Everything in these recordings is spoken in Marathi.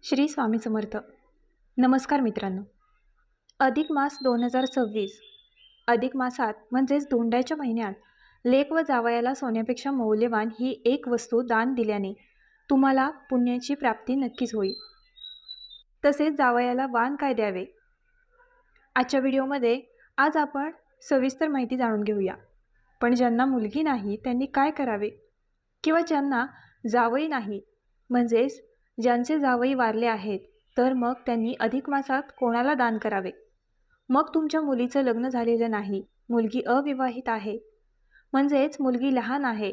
श्री स्वामी समर्थ. नमस्कार मित्रांनो. अधिक मास 2026. अधिक मासात म्हणजेच धोंड्याच्या महिन्यात लेक व जावयाला सोन्यापेक्षा मौल्यवान ही एक वस्तू दान दिल्याने तुम्हाला पुण्याची प्राप्ती नक्कीच होईल. तसेच जावयाला वाण काय द्यावे, आजच्या व्हिडिओमध्ये आज आपण सविस्तर माहिती जाणून घेऊया. पण ज्यांना मुलगी नाही त्यांनी काय करावे, किंवा ज्यांना जावई नाही म्हणजेच ज्यांचे जावई वारले आहेत, तर मग त्यांनी अधिक मासात कोणाला दान करावे. मग तुमच्या मुलीचं लग्न झालेलं नाही, मुलगी अविवाहित आहे, म्हणजेच मुलगी लहान आहे,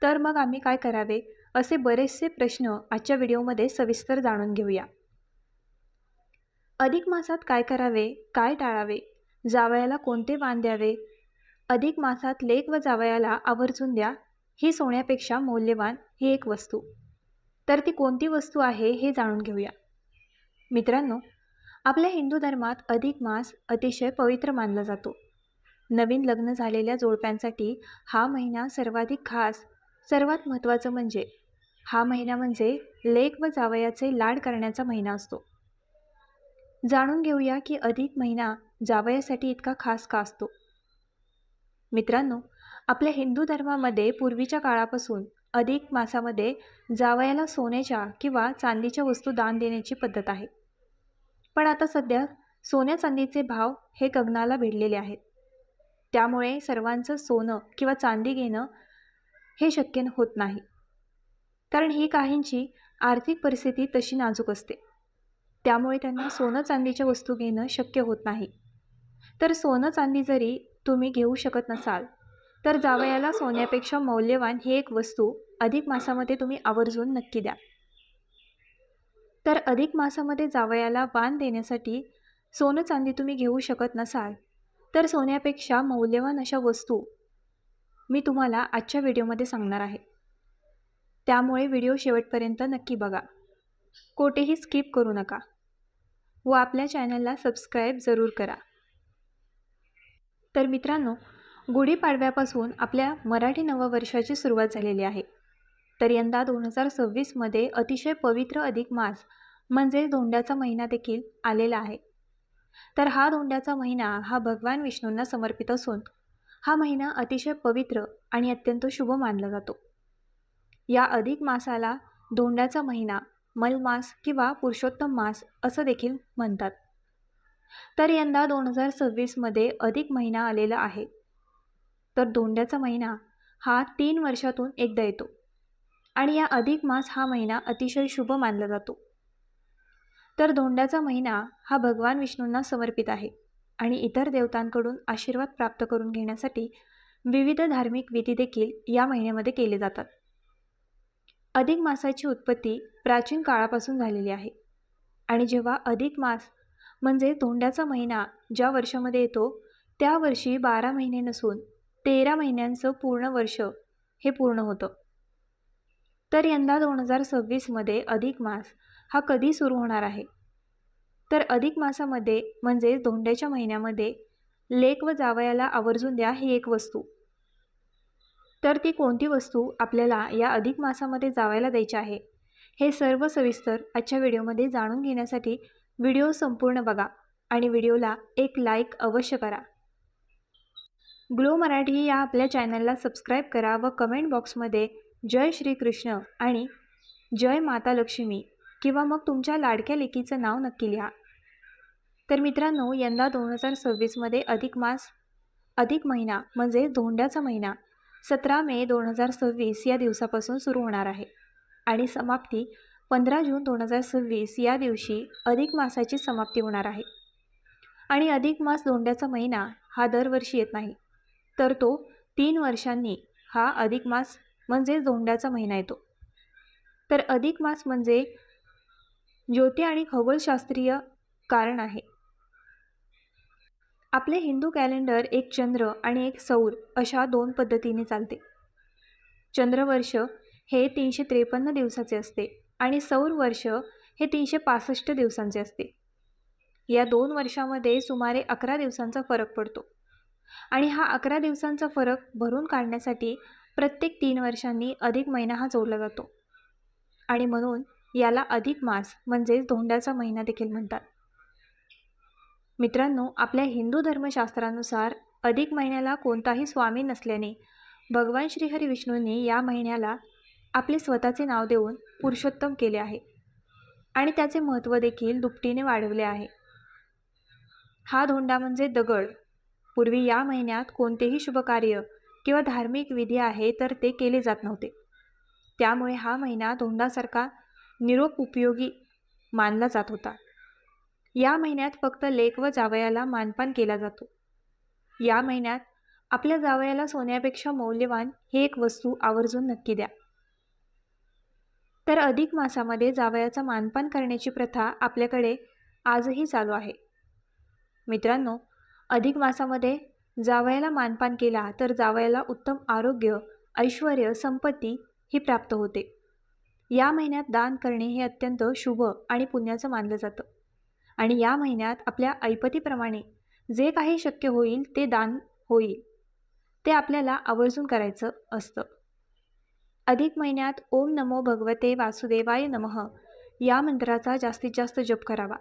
तर मग आम्ही काय करावे, असे बरेचसे प्रश्न आजच्या व्हिडिओमध्ये सविस्तर जाणून घेऊया. अधिक मासात काय करावे, काय टाळावे, जावयाला कोणते वाण द्यावे, अधिक मासात लेक व जावयाला आवर्जून द्या ही सोन्यापेक्षा मौल्यवान ही एक वस्तू. तर ती कोणती वस्तू आहे हे जाणून घेऊया. मित्रांनो, आपल्या हिंदू धर्मात अधिक मास अतिशय पवित्र मानला जातो. नवीन लग्न झालेल्या जोडप्यांसाठी हा महिना सर्वाधिक खास. सर्वात महत्त्वाचं म्हणजे हा महिना म्हणजे लेक व जावयाचे लाड करण्याचा महिना असतो. जाणून घेऊया की अधिक महिना जावयासाठी इतका खास का असतो. मित्रांनो, आपल्या हिंदू धर्मामध्ये पूर्वीच्या काळापासून अधिक मासामध्ये जावयाला सोन्याच्या किंवा चांदीच्या वस्तू दान देण्याची पद्धत आहे. पण आता सध्या सोन्या चांदीचे भाव हे गगनाला भिडलेले आहेत. त्यामुळे सर्वांचं सोनं किंवा चांदी घेणं हे शक्य होत नाही, कारण ही काहींची आर्थिक परिस्थिती तशी नाजूक असते. त्यामुळे त्यांना सोनं चांदीच्या वस्तू घेणं शक्य होत नाही. तर सोनं चांदी जरी तुम्ही घेऊ शकत नसाल, तर जावयाला सोन्यापेक्षा मौल्यवान ही एक वस्तू अधिक मासामध्ये तुम्ही आवर्जून नक्की द्या. तर अधिक मासामध्ये जावयाला वाण देण्यासाठी सोनं चांदी तुम्ही घेऊ शकत नसाल, तर सोन्यापेक्षा मौल्यवान अशा वस्तू मी तुम्हाला आजच्या व्हिडिओमध्ये सांगणार आहे. त्यामुळे व्हिडिओ शेवटपर्यंत नक्की बघा, कोठेही स्किप करू नका व आपल्या चॅनलला सबस्क्राईब जरूर करा. तर मित्रांनो, गुढीपाडव्यापासून आपल्या मराठी नववर्षाची सुरुवात झालेली आहे. तर यंदा 2026मध्ये अतिशय पवित्र अधिक मास म्हणजे धोंड्याचा महिना देखील आलेला आहे. तर हा धोंड्याचा महिना हा भगवान विष्णूंना समर्पित असून हा महिना अतिशय पवित्र आणि अत्यंत शुभ मानला जातो. या अधिक मासाला धोंड्याचा महिना, मलमास किंवा पुरुषोत्तम मास असं देखील म्हणतात. तर यंदा 2026मध्ये अधिक महिना आलेला आहे. तर धोंड्याचा महिना हा 3 वर्षातून एकदा येतो आणि या अधिक मास हा महिना अतिशय शुभ मानला जातो. तर धोंड्याचा महिना हा भगवान विष्णूंना समर्पित आहे आणि इतर देवतांकडून आशीर्वाद प्राप्त करून घेण्यासाठी विविध धार्मिक विधी देखील या महिन्यामध्ये केले जातात. अधिक मासाची उत्पत्ती प्राचीन काळापासून झालेली आहे आणि जेव्हा अधिक मास म्हणजे धोंड्याचा महिना ज्या वर्षामध्ये येतो, त्या वर्षी 12 महिने नसून 13 महिन्यांचं पूर्ण वर्ष हे पूर्ण होतं. तर यंदा 2026मध्ये अधिक मास हा कधी सुरू होणार आहे, तर अधिक मासामध्ये म्हणजे धोंड्याच्या महिन्यामध्ये लेक व जावयाला आवर्जून द्या ही एक वस्तू. तर ती कोणती वस्तू आपल्याला या अधिक मासामध्ये जावयाला द्यायची आहे, हे सर्व सविस्तर आजच्या व्हिडिओमध्ये जाणून घेण्यासाठी व्हिडिओ संपूर्ण बघा आणि व्हिडिओला एक लाईक अवश्य करा. ग्लो मराठी या आपल्या चॅनलला सबस्क्राईब करा व कमेंट बॉक्समध्ये जय श्री कृष्ण आणि जय माता लक्ष्मी किंवा मग तुमच्या लाडक्या लेकीचं नाव नक्की लिहा. तर मित्रांनो, यंदा 2026मध्ये अधिक मास अधिक महिना म्हणजे धोंड्याचा महिना 17 मे 2026 या दिवसापासून सुरू होणार आहे आणि समाप्ती 15 जून 2026 या दिवशी अधिक मासाची समाप्ती होणार आहे. आणि अधिक मास धोंड्याचा महिना हा दरवर्षी येत नाही, तर तो 3 वर्षांनी हा अधिक मास म्हणजे धोंड्याचा महिना येतो. तर अधिक मास म्हणजे ज्योती आणि खगोलशास्त्रीय कारण आहे. आपले हिंदू कॅलेंडर एक चंद्र आणि एक सौर अशा 2 पद्धतीने चालते. चंद्रवर्ष हे 353 दिवसाचे असते आणि सौर वर्ष हे 365 दिवसांचे असते. या 2 वर्षामध्ये सुमारे 11 दिवसांचा फरक पडतो आणि हा 11 दिवसांचा फरक भरून काढण्यासाठी प्रत्येक 3 वर्षांनी अधिक महिना हा जोडला जातो आणि म्हणून याला अधिक मास म्हणजेच धोंड्याचा महिना देखील म्हणतात. मित्रांनो, आपल्या हिंदू धर्मशास्त्रानुसार अधिक महिन्याला कोणताही स्वामी नसल्याने भगवान श्रीहरी विष्णूंनी या महिन्याला आपले स्वतःचे नाव देऊन पुरुषोत्तम केले आहे आणि त्याचे महत्त्व देखील दुपटीने वाढवले आहे. हा धोंडा म्हणजे दगड. पूर्वी या महिन्यात कोणतेही शुभकार्य किंवा धार्मिक विधी आहे तर ते केले जात नव्हते. त्यामुळे हा महिना धोंडासारखा निरोप उपयोगी मानला जात होता. या महिन्यात फक्त लेक व जावयाला मानपान केला जातो. या महिन्यात आपल्या जावयाला सोन्यापेक्षा मौल्यवान ही एक वस्तू आवर्जून नक्की द्या. तर अधिक मासामध्ये जावयाचा मानपान करण्याची प्रथा आपल्याकडे आजही चालू आहे. मित्रांनो, अधिक मासामध्ये जावयाला मानपान केला तर जावयाला उत्तम आरोग्य, ऐश्वर्य, संपत्ती ही प्राप्त होते. या महिन्यात दान करणे हे अत्यंत शुभ आणि पुण्याचं मानलं जातं आणि या महिन्यात आपल्या ऐपतीप्रमाणे जे काही शक्य होईल ते दान होईल ते आपल्याला आवर्जून करायचं असतं. अधिक महिन्यात ओम नमो भगवते वासुदेवाय नमः या मंत्राचा जास्तीत जास्त जप करावा.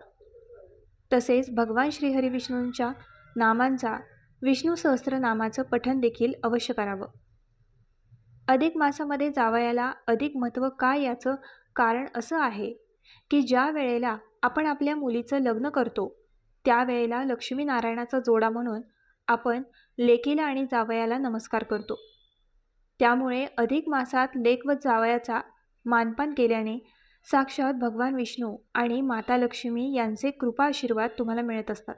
तसेच भगवान श्रीहरी विष्णूंच्या नामांचा विष्णू सहस्त्रनामाचं पठण देखील अवश्य करावं. अधिक मासामध्ये जावयाला अधिक महत्त्व काय याचं कारण असं आहे की ज्या वेळेला आपण आपल्या मुलीचं लग्न करतो त्यावेळेला लक्ष्मीनारायणाचा जोडा म्हणून आपण लेकीला आणि जावयाला नमस्कार करतो. त्यामुळे अधिक मासात लेक व जावयाचा मानपान केल्याने साक्षात भगवान विष्णू आणि माता लक्ष्मी यांचे कृपा आशीर्वाद तुम्हाला मिळत असतात.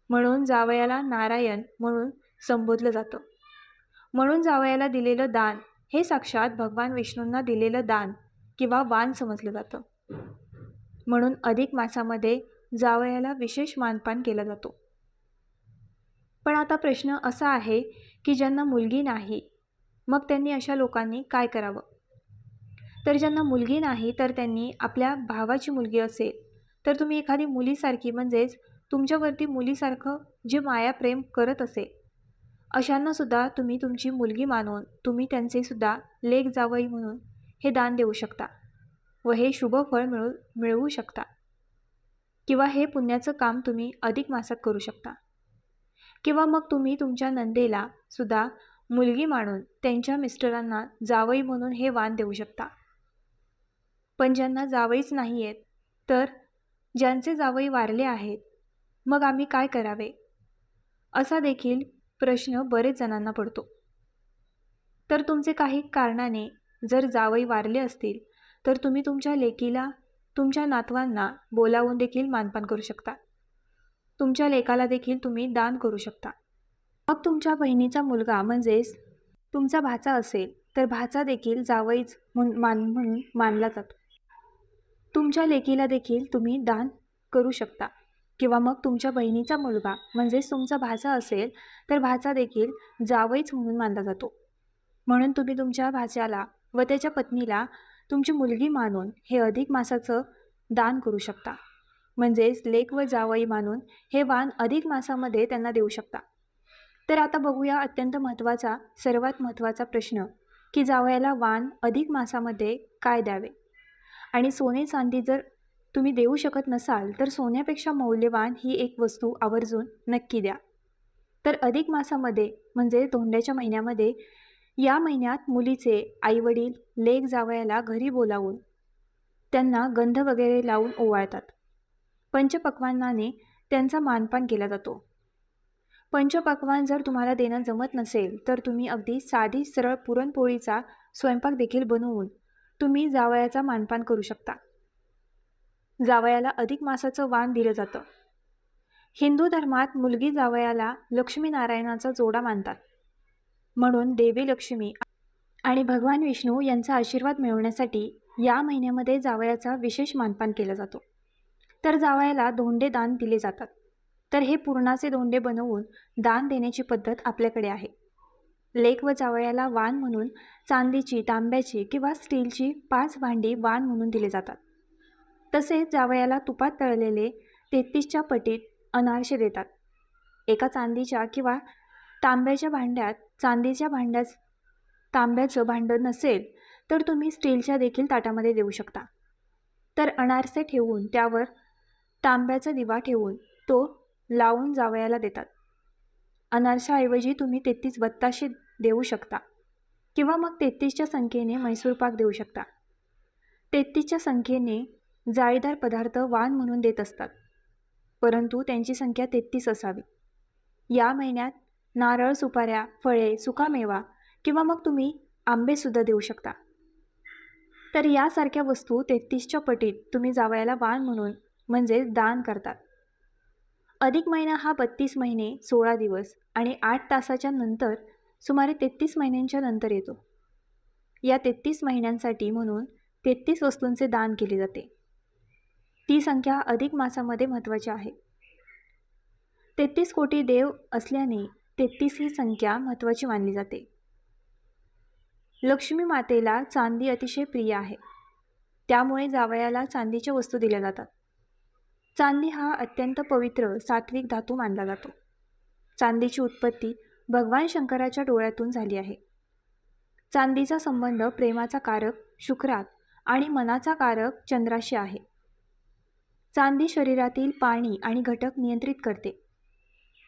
म्हणून जावयाला नारायण म्हणून संबोधलं जातं. म्हणून जावयाला दिलेलं दान हे साक्षात भगवान विष्णूंना दिलेलं दान किंवा वाण समजलं जातं. म्हणून अधिक मासामध्ये जावयाला विशेष मानपान केला जातो. पण आता प्रश्न असा आहे की ज्यांना मुलगी नाही मग त्यांनी अशा लोकांनी काय करावं? तर ज्यांना मुलगी नाही तर त्यांनी आपल्या भावाची मुलगी असेल तर तुम्ही एखादी मुलीसारखी म्हणजेच तुमच्यावरती मुलीसारखं जे माया प्रेम करत असेल अशांनासुद्धा तुम्ही तुमची मुलगी मानून तुम्ही त्यांचेसुद्धा लेक जावई म्हणून हे दान देऊ शकता व हे शुभ फळ मिळवू शकता. किंवा हे पुण्याचं काम तुम्ही अधिक मासात करू शकता. किंवा मग तुम्ही तुमच्या नंदेला सुद्धा मुलगी मानून त्यांच्या मिस्टरांना जावई म्हणून हे वाण देऊ शकता. पण ज्यांना जावईच नाही आहेत तर ज्यांचे जावई वारले आहेत मग आम्ही काय करावे असा देखील प्रश्न बरेच जणांना पडतो. तर तुमचे काही कारणाने जर जावई वारले असतील तर तुम्ही तुमच्या लेकीला तुमच्या नातवांना बोलावून देखील मानपान करू शकता. तुमच्या लेकाला देखील तुम्ही दान करू शकता. मग तुमच्या बहिणीचा मुलगा म्हणजेच तुमचा भाचा असेल तर भाचा देखील जावईच म्हणून मानला जातो. तुमच्या लेकीला देखील तुम्ही दान करू शकता. किंवा मग तुमच्या बहिणीचा मुलगा म्हणजेच तुमचा भाचा असेल तर भाचा देखील जावईच म्हणून मानला जातो. म्हणून तुम्ही तुमच्या भाच्याला व त्याच्या पत्नीला तुमची मुलगी मानून हे अधिक मासाचं दान करू शकता. म्हणजेच लेक व जावई मानून हे वाण अधिक मासामध्ये त्यांना देऊ शकता. तर आता बघूया अत्यंत महत्त्वाचा सर्वात महत्त्वाचा प्रश्न की जावयाला वाण अधिक मासामध्ये काय द्यावे. आणि सोने चांदी जर तुम्ही देऊ शकत नसाल तर सोन्यापेक्षा मौल्यवान ही एक वस्तू आवर्जून नक्की द्या. तर अधिक मासामध्ये म्हणजे धोंड्याच्या महिन्यामध्ये या महिन्यात मुलीचे आईवडील लेक जावयाला घरी बोलावून त्यांना गंध वगैरे लावून ओवाळतात. पंचपक्वान्नाने त्यांचा मानपान केला जातो. पंचपक्वान्न जर तुम्हाला देणं जमत नसेल तर तुम्ही अगदी साधी सरळ पुरणपोळीचा स्वयंपाक देखील बनवून तुम्ही जावयाचा मानपान करू शकता. जावयाला अधिक मासाचं वाण दिलं जातं. हिंदू धर्मात मुलगी जावयाला लक्ष्मीनारायणाचा जोडा मानतात. म्हणून देवी लक्ष्मी आणि भगवान विष्णू यांचा आशीर्वाद मिळवण्यासाठी या महिन्यामध्ये जावयाचा विशेष मानपान केला जातो. तर जावयाला धोंडे दान दिले जातात. तर हे पुरणाचे धोंडे बनवून दान देण्याची पद्धत आपल्याकडे आहे. लेक व जावयाला वाण म्हणून चांदीची, तांब्याची किंवा स्टीलची 5 भांडी वाण म्हणून दिले जातात. तसेच जावयाला तुपात तळलेले 33च्या पटीत अनारसे देतात. एका चांदीच्या किंवा तांब्याच्या भांड्यात तांब्याचं भांडं नसेल तर तुम्ही स्टीलच्या देखील ताटामध्ये देऊ शकता. तर अनारसे ठेवून त्यावर तांब्याचा दिवा ठेवून तो लावून जावयाला देतात. अनारशाऐवजी तुम्ही 33 बत्ताशे देऊ शकता किंवा मग 33च्या संख्येने म्हैसूर पाक देऊ शकता. 33च्या संख्येने जाळीदार पदार्थ वाण म्हणून देत असतात, परंतु त्यांची संख्या 33 असावी. या महिन्यात नारळ, सुपाऱ्या, फळे, सुकामेवा किंवा मग तुम्ही आंबेसुद्धा देऊ शकता. तर यासारख्या वस्तू 33च्या पटीत तुम्ही जावयाला वाण म्हणून म्हणजे दान करतात. अधिक महिना हा 32 महिने 16 दिवस आणि 8 तासाच्या नंतर सुमारे 33 महिन्यांच्या नंतर येतो. या 33 महिन्यांसाठी म्हणून 33 वस्तूंचे दान केले जाते. ती संख्या अधिक मासामध्ये महत्त्वाची आहे. 33 कोटी देव असल्याने 33 ही संख्या महत्त्वाची मानली जाते. लक्ष्मी मातेला चांदी अतिशय प्रिय आहे, त्यामुळे जावयाला चांदीच्या वस्तू दिल्या जातात. चांदी हा अत्यंत पवित्र सात्विक धातू मानला जातो. चांदीची उत्पत्ती भगवान शंकराच्या डोळ्यातून झाली आहे. चांदीचा संबंध प्रेमाचा कारक शुक्रात आणि मनाचा कारक चंद्राशी आहे. चांदी शरीरातील पाणी आणि घटक नियंत्रित करते.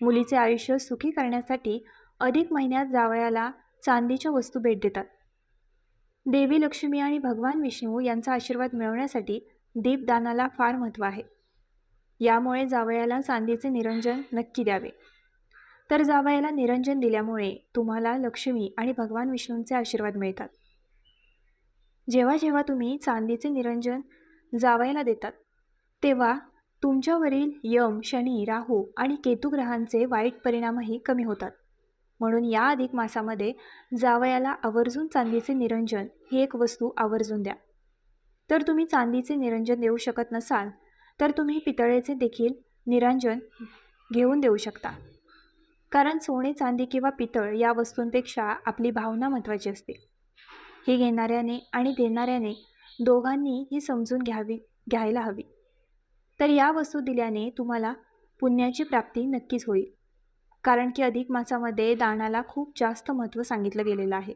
मुलीचे आयुष्य सुखी करण्यासाठी अधिक महिन्यात जावयाला चांदीच्या वस्तू भेट देतात. देवी लक्ष्मी आणि भगवान विष्णू यांचा आशीर्वाद मिळवण्यासाठी दीपदानाला फार महत्त्व आहे. यामुळे जावयाला चांदीचे निरंजन नक्की द्यावे. तर जावयाला निरंजन दिल्यामुळे तुम्हाला लक्ष्मी आणि भगवान विष्णूंचे आशीर्वाद मिळतात. जेव्हा जेव्हा तुम्ही चांदीचे निरंजन जावयाला देतात, तेव्हा तुमच्यावरील यम, शनी, राहू आणि केतू ग्रहांचे वाईट परिणामही कमी होतात. म्हणून या अधिक मासामध्ये जावयाला आवर्जून चांदीचे निरंजन ही एक वस्तू आवर्जून द्या. तर तुम्ही चांदीचे निरंजन देऊ शकत नसाल तर तुम्ही पितळेचे देखील निरंजन घेऊन देऊ शकता. कारण सोने, चांदी किंवा पितळ या वस्तूंपेक्षा आपली भावना महत्त्वाची असते. ही घेणाऱ्याने आणि देणाऱ्याने दोघांनी ही समजून घ्यायला हवी. तर या वस्तू दिल्याने तुम्हाला पुण्याची प्राप्ती नक्कीच होईल. कारण की अधिक मासामध्ये दानाला खूप जास्त महत्त्व सांगितलं गेलेलं आहे.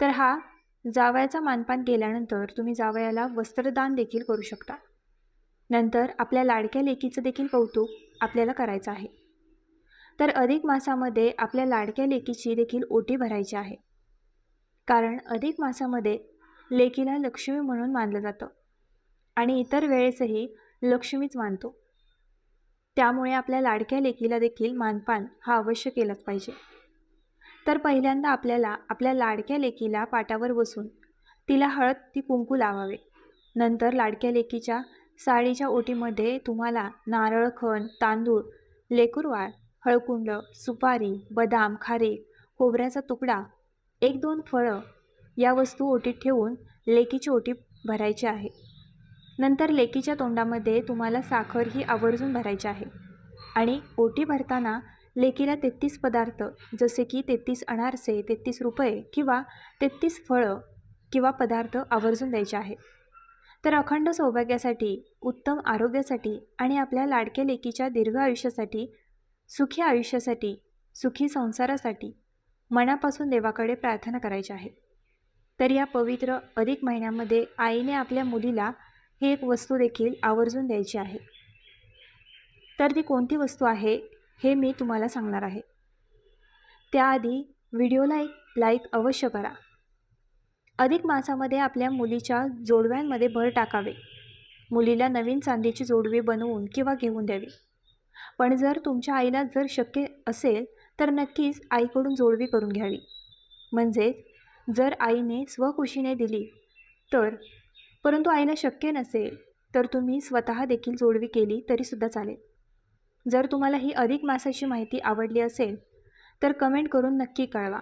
तर हा जावयाचा मानपान केल्यानंतर तुम्ही जावयाला वस्त्रदान देखील करू शकता. नंतर आपल्या लाडक्या लेकीचं देखील कौतुक आपल्याला करायचं आहे. तर अधिक मासामध्ये आपल्या लाडक्या लेकीची देखील ओटी भरायची आहे. कारण अधिक मासामध्ये लेकीला लक्ष्मी म्हणून मानलं जातं आणि इतर वेळेसही लक्ष्मीच मानतो. त्यामुळे आपल्या लाडक्या लेकीला देखील मानपान हा अवश्य केलाच पाहिजे. तर पहिल्यांदा आपल्याला आपल्या लाडक्या लेकीला पाटावर बसून तिला हळद कुंकू लावावे. नंतर लाडक्या लेकीच्या साडीच्या ओटीमध्ये तुम्हाला नारळ, खण, तांदूळ, लेकुरवाळ, हळकुंड, सुपारी, बदाम, खारीक, खोबऱ्याचा तुकडा, 1-2 फळं या वस्तू ओटीत ठेवून लेकीची ओटी भरायची आहे. नंतर लेकीच्या तोंडामध्ये तुम्हाला साखर ही आवर्जून भरायची आहे आणि ओटी भरताना लेकीला 33 पदार्थ जसे की 33 अनारसे, 33 रुपये किंवा 33 फळं किंवा पदार्थ आवर्जून द्यायचे आहे. तर अखंड सौभाग्यासाठी, उत्तम आरोग्यासाठी आणि आपल्या लाडक्या लेकीच्या दीर्घ आयुष्यासाठी, सुखी आयुष्यासाठी, सुखी संसारासाठी मनापासून देवाकडे प्रार्थना करायची आहे. तर या पवित्र अधिक महिन्यामध्ये आईने आपल्या मुलीला ही एक वस्तू देखील आवर्जून द्यायची आहे. तर ती कोणती वस्तू आहे हे मी तुम्हाला सांगणार आहे. त्याआधी व्हिडिओला एक लाईक अवश्य करा. अधिक मासामध्ये आपल्या मुलीच्या जोडव्यांमध्ये भर टाकावे. मुलीला नवीन चांदीची जोडवी बनवून किंवा घेऊन द्यावी. पण जर तुमच्या आईला जर शक्य असेल तर नक्कीच आईकडून जोडवी करून घ्यावी. म्हणजे जर आईने स्वखुशीने दिली तर, परंतु आईला शक्य नसेल तर तुम्ही स्वतः देखील जोडवी केली तरीसुद्धा चालेल. जर तुम्हाला ही अधिक मासाची माहिती आवडली असेल तर कमेंट करून नक्की कळवा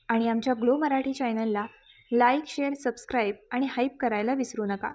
आणि आमच्या ग्लो मराठी चॅनलला लाईक, शेअर, सबस्क्राईब आणि हाईप करायला विसरू नका.